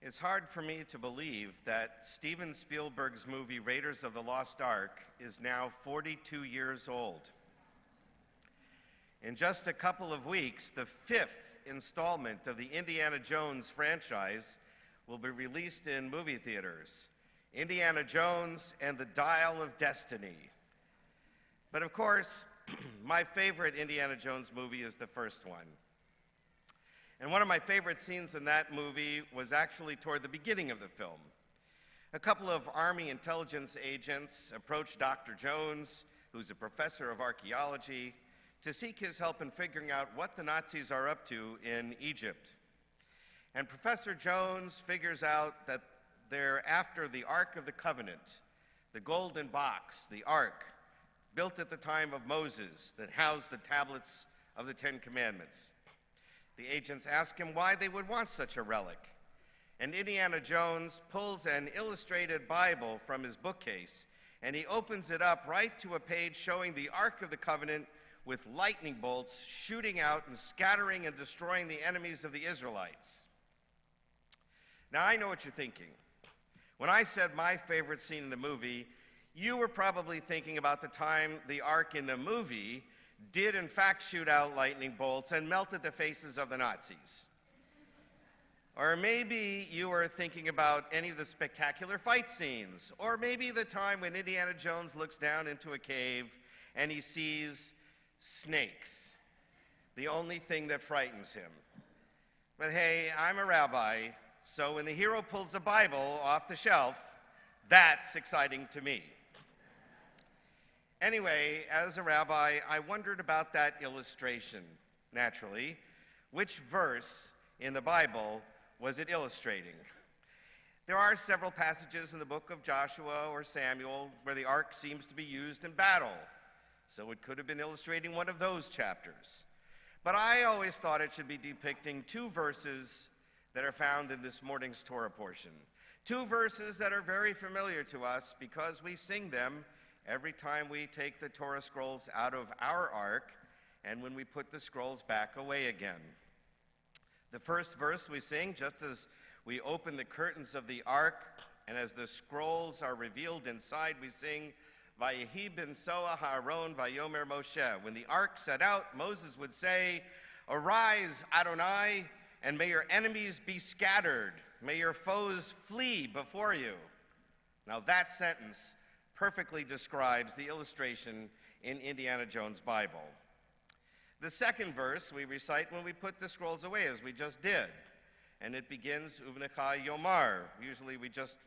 It's hard for me to believe that Steven Spielberg's movie Raiders of the Lost Ark is now 42 years old. In just a couple of weeks, the 5th installment of the Indiana Jones franchise will be released in movie theaters, Indiana Jones and the Dial of Destiny. But of course, my favorite Indiana Jones movie is the first one. And one of my favorite scenes in that movie was actually toward the beginning of the film. A couple of Army intelligence agents approached Dr. Jones, who's a professor of archaeology, to seek his help in figuring out what the Nazis are up to in Egypt. And Professor Jones figures out that they're after the Ark of the Covenant, the golden box, the Ark, built at the time of Moses that housed the tablets of the Ten Commandments. The agents ask him why they would want such a relic. And Indiana Jones pulls an illustrated Bible from his bookcase, and he opens it up right to a page showing the Ark of the Covenant with lightning bolts shooting out and scattering and destroying the enemies of the Israelites. Now, I know what you're thinking. When I said my favorite scene in the movie, you were probably thinking about the time the Ark in the movie did in fact shoot out lightning bolts and melted the faces of the Nazis. Or maybe you were thinking about any of the spectacular fight scenes, or maybe the time when Indiana Jones looks down into a cave and he sees snakes, the only thing that frightens him. But hey, I'm a rabbi, so when the hero pulls the Bible off the shelf, that's exciting to me. Anyway, as a rabbi, I wondered about that illustration, naturally. Which verse in the Bible was it illustrating? There are several passages in the book of Joshua or Samuel where the ark seems to be used in battle, so it could have been illustrating one of those chapters. But I always thought it should be depicting two verses that are found in this morning's Torah portion. Two verses that are very familiar to us because we sing them every time we take the Torah scrolls out of our ark and when we put the scrolls back away again. The first verse we sing just as we open the curtains of the ark and as the scrolls are revealed inside, we sing, Vayehi ben Soah ha'aron vayomer Moshe. When the ark set out, Moses would say, Arise, Adonai, and may your enemies be scattered. May your foes flee before you. Now that sentence perfectly describes the illustration in Indiana Jones' Bible. The second verse we recite when we put the scrolls away, as we just did. And it begins, Uvnecha Yomar. Usually we just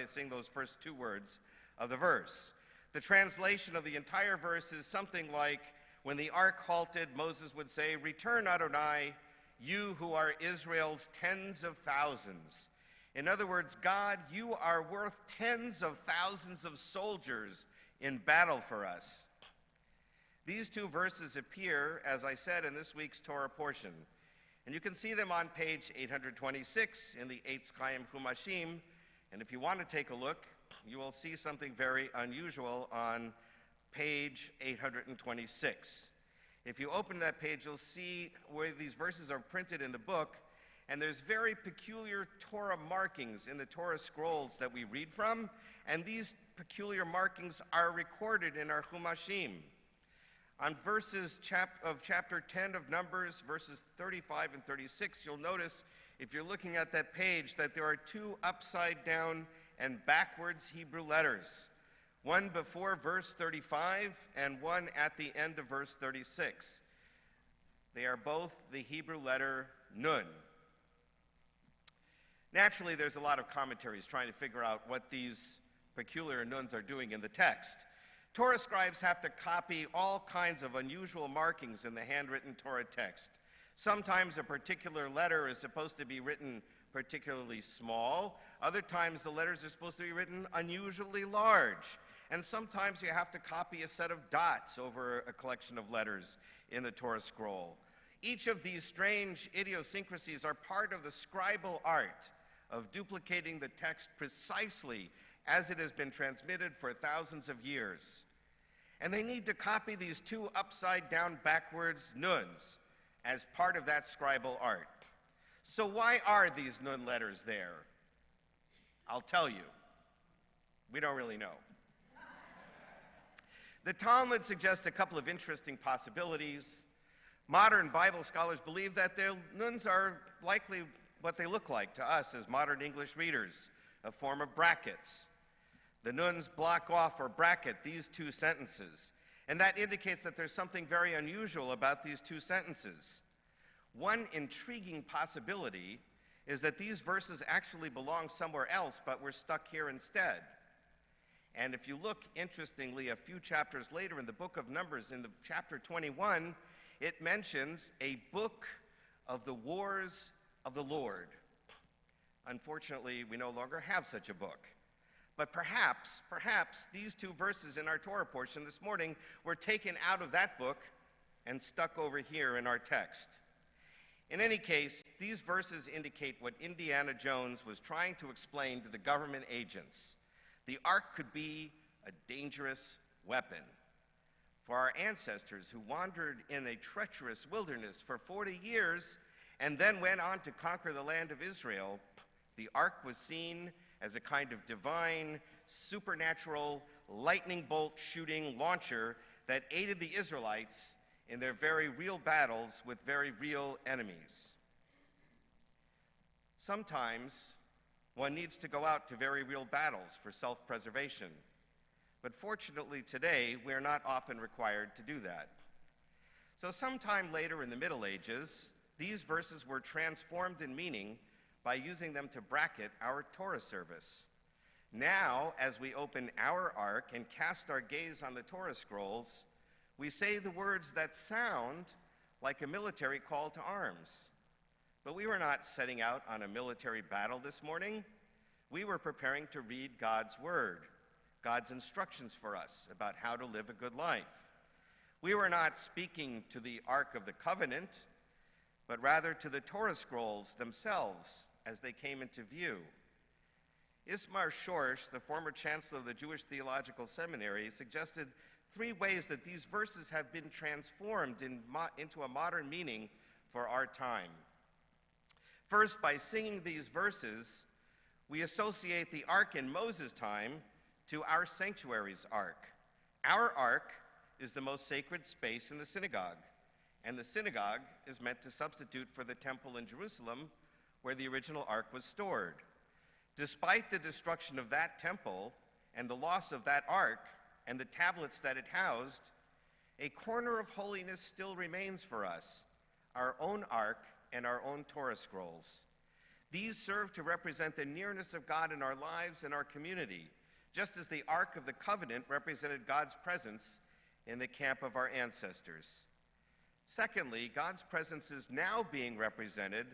sing those first two words of the verse. The translation of the entire verse is something like, when the ark halted, Moses would say, Return, Adonai, you who are Israel's tens of thousands. In other words, God, you are worth tens of thousands of soldiers in battle for us. These two verses appear, as I said, in this week's Torah portion. And you can see them on page 826 in the Eitz Chaim Chumashim. And if you want to take a look, you will see something very unusual on page 826. If you open that page, you'll see where these verses are printed in the book. And there's very peculiar Torah markings in the Torah scrolls that we read from, and these peculiar markings are recorded in our Chumashim. On verses of chapter 10 of Numbers, verses 35 and 36, you'll notice, if you're looking at that page, that there are two upside down and backwards Hebrew letters, one before verse 35 and one at the end of verse 36. They are both the Hebrew letter Nun. Naturally, there's a lot of commentaries trying to figure out what these peculiar nuns are doing in the text. Torah scribes have to copy all kinds of unusual markings in the handwritten Torah text. Sometimes a particular letter is supposed to be written particularly small. Other times the letters are supposed to be written unusually large. And sometimes you have to copy a set of dots over a collection of letters in the Torah scroll. Each of these strange idiosyncrasies are part of the scribal art of duplicating the text precisely as it has been transmitted for thousands of years. And they need to copy these two upside-down backwards nuns as part of that scribal art. So why are these nun letters there? I'll tell you. We don't really know. The Talmud suggests a couple of interesting possibilities. Modern Bible scholars believe that the nuns are likely what they look like to us as modern English readers, a form of brackets. The nuns block off or bracket these two sentences, and that indicates that there's something very unusual about these two sentences. One intriguing possibility is that these verses actually belong somewhere else, but we're stuck here instead. And if you look, interestingly, a few chapters later in the book of Numbers, in the chapter 21, it mentions a book of the wars of the Lord. Unfortunately, we no longer have such a book. But perhaps these two verses in our Torah portion this morning were taken out of that book and stuck over here in our text. In any case, these verses indicate what Indiana Jones was trying to explain to the government agents. The ark could be a dangerous weapon. For our ancestors who wandered in a treacherous wilderness for 40 years and then went on to conquer the land of Israel, the ark was seen as a kind of divine, supernatural, lightning bolt shooting launcher that aided the Israelites in their very real battles with very real enemies. Sometimes one needs to go out to very real battles for self-preservation. But fortunately today, we're not often required to do that. So sometime later in the Middle Ages, these verses were transformed in meaning by using them to bracket our Torah service. Now, as we open our ark and cast our gaze on the Torah scrolls, we say the words that sound like a military call to arms. But we were not setting out on a military battle this morning. We were preparing to read God's word, God's instructions for us about how to live a good life. We were not speaking to the Ark of the Covenant, but rather to the Torah scrolls themselves as they came into view. Ismar Shorsh, the former chancellor of the Jewish Theological Seminary, suggested 3 ways that these verses have been transformed into a modern meaning for our time. First, by singing these verses, we associate the ark in Moses' time to our sanctuary's ark. Our ark is the most sacred space in the synagogue, and the synagogue is meant to substitute for the temple in Jerusalem where the original ark was stored. Despite the destruction of that temple and the loss of that ark and the tablets that it housed, a corner of holiness still remains for us, our own ark and our own Torah scrolls. These serve to represent the nearness of God in our lives and our community, just as the Ark of the Covenant represented God's presence in the camp of our ancestors. Secondly, God's presence is now being represented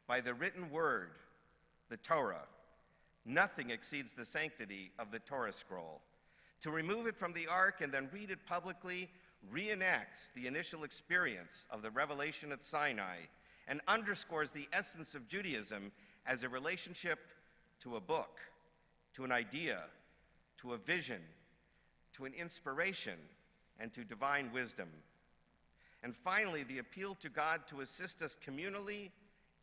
by the written word, the Torah. Nothing exceeds the sanctity of the Torah scroll. To remove it from the ark and then read it publicly reenacts the initial experience of the revelation at Sinai and underscores the essence of Judaism as a relationship to a book, to an idea, to a vision, to an inspiration, and to divine wisdom. And finally, the appeal to God to assist us communally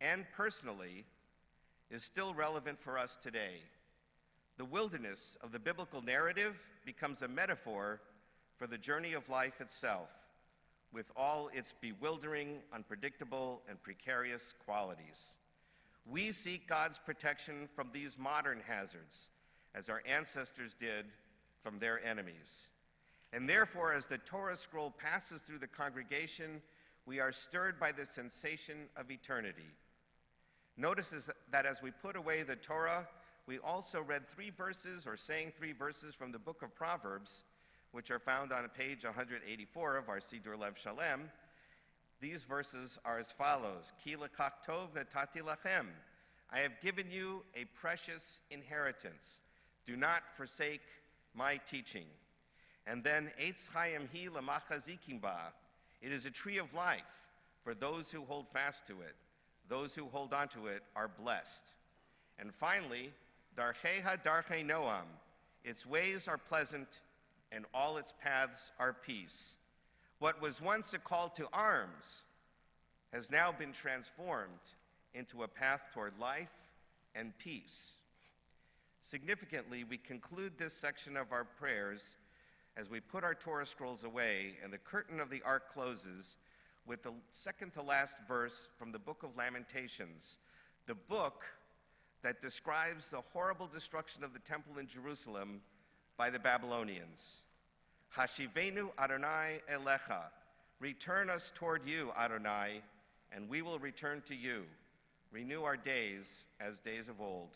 and personally is still relevant for us today. The wilderness of the biblical narrative becomes a metaphor for the journey of life itself, with all its bewildering, unpredictable, and precarious qualities. We seek God's protection from these modern hazards, as our ancestors did from their enemies. And therefore, as the Torah scroll passes through the congregation, we are stirred by the sensation of eternity. Notice that as we put away the Torah, we also read 3 verses, or sang 3 verses from the book of Proverbs, which are found on page 184 of our Siddur Lev Shalem. These verses are as follows: Ki lekach tov natati lachem. I have given you a precious inheritance. Do not forsake my teaching. And then Eitz Chaim hi lamachazikim ba. It is a tree of life for those who hold fast to it. Those who hold on to it are blessed. And finally, Darcheha darchei noam. Its ways are pleasant, and all its paths are peace. What was once a call to arms has now been transformed into a path toward life and peace. Significantly, we conclude this section of our prayers as we put our Torah scrolls away and the curtain of the ark closes with the second to last verse from the book of Lamentations, the book that describes the horrible destruction of the temple in Jerusalem by the Babylonians. Hashivenu Adonai Elecha, return us toward you, Adonai, and we will return to you. Renew our days as days of old.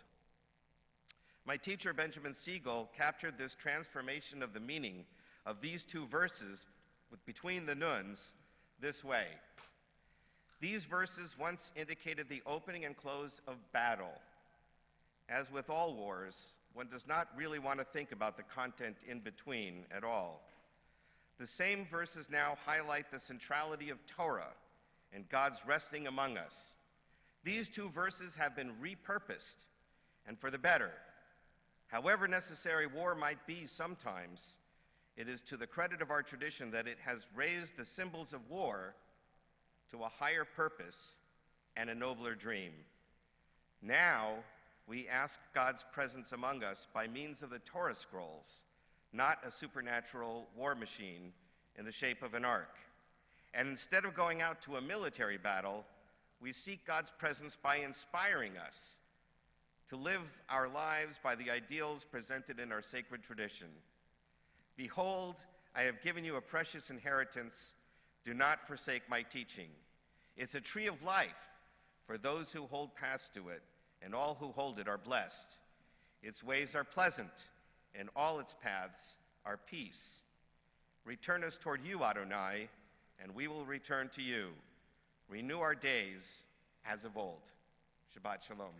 My teacher, Benjamin Siegel, captured this transformation of the meaning of these two verses between the nuns this way. These verses once indicated the opening and close of battle. As with all wars, one does not really want to think about the content in between at all. The same verses now highlight the centrality of Torah and God's resting among us. These two verses have been repurposed, and for the better. However necessary war might be sometimes, it is to the credit of our tradition that it has raised the symbols of war to a higher purpose and a nobler dream. Now, we ask God's presence among us by means of the Torah scrolls, not a supernatural war machine in the shape of an ark. And instead of going out to a military battle, we seek God's presence by inspiring us to live our lives by the ideals presented in our sacred tradition. Behold, I have given you a precious inheritance. Do not forsake my teaching. It's a tree of life for those who hold fast to it, and all who hold it are blessed. Its ways are pleasant, and all its paths are peace. Return us toward you, Adonai, and we will return to you. Renew our days as of old. Shabbat Shalom.